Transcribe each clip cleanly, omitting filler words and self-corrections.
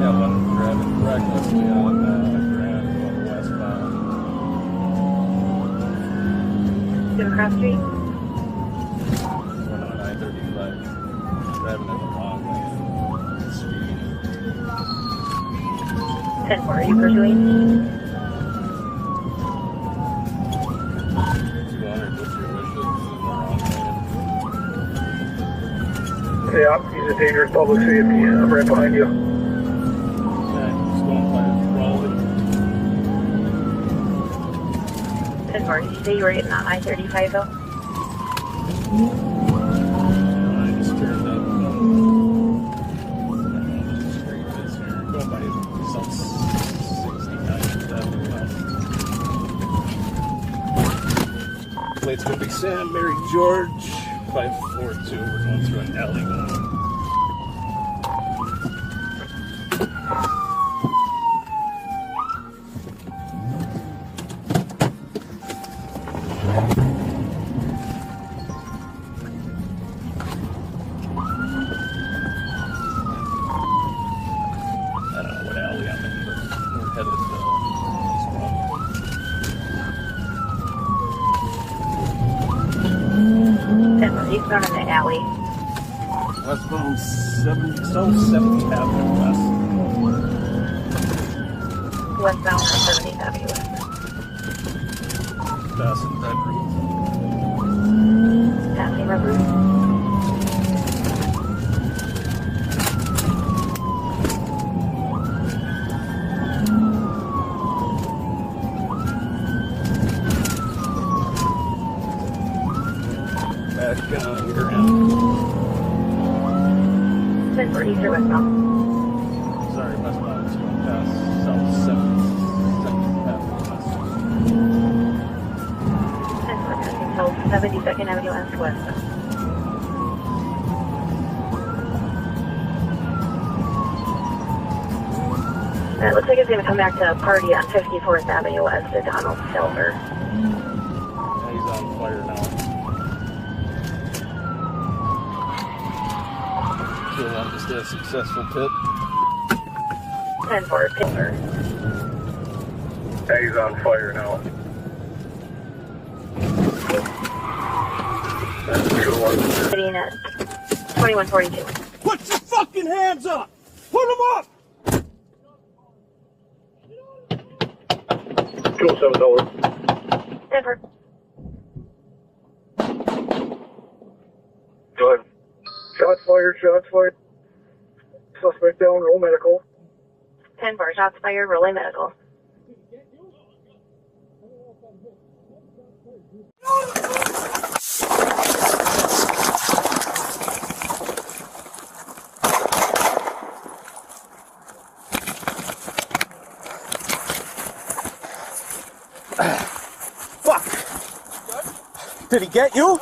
Yeah, one driving recklessly on Grand going westbound. Do a cross street? Going on I-35. Driving at the wrong lane. Speed. 10-4, are you pursuing? 200, what's your wishes? In the wrong lane. Yeah, he's a dangerous public safety. I'm right behind you. Okay, just going by Raleigh. 10-4, did you say you were getting on I-35 though? I just turned up. Straight this here. Going by some 69 Plate's gonna be Sam, Mary George, 542. We're going through an alley going. I don't know what alley I'm in, but we're headed east one. 10-4, eastbound in the alley. Westbound 7th Avenue West. Westbound on 70th Avenue West. Passing Red Roof. Passing Red Roof. Back here and 10-4, east or westbound? sorry, westbound. It's going past South 7th Avenue West. 10-4, passing South 72nd Avenue West westbound. It looks like it's going to come back to a party on 54th Avenue West at Donald Silver. Yeah, he's on fire now. Kill one, just did a successful pit. 10-4, Pittsburgh. Yeah, he's on fire now. That's a good one. Sitting at 2142. Put your fucking hands up! Put them up! 207 over. 10-4. Go ahead. Shots fired, shots fired. Suspect down, roll medical. 10-4, shots fired, Relay Medical. Fuck! Did he get you?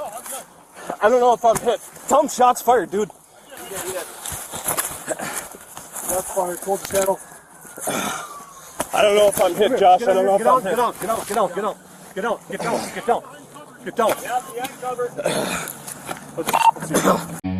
I don't know if I'm hit. Tell him shots fired, dude. Shots fired, cold shadow. I don't know if I'm hit, Josh. I don't know if I'm hit. Get down. Let's see.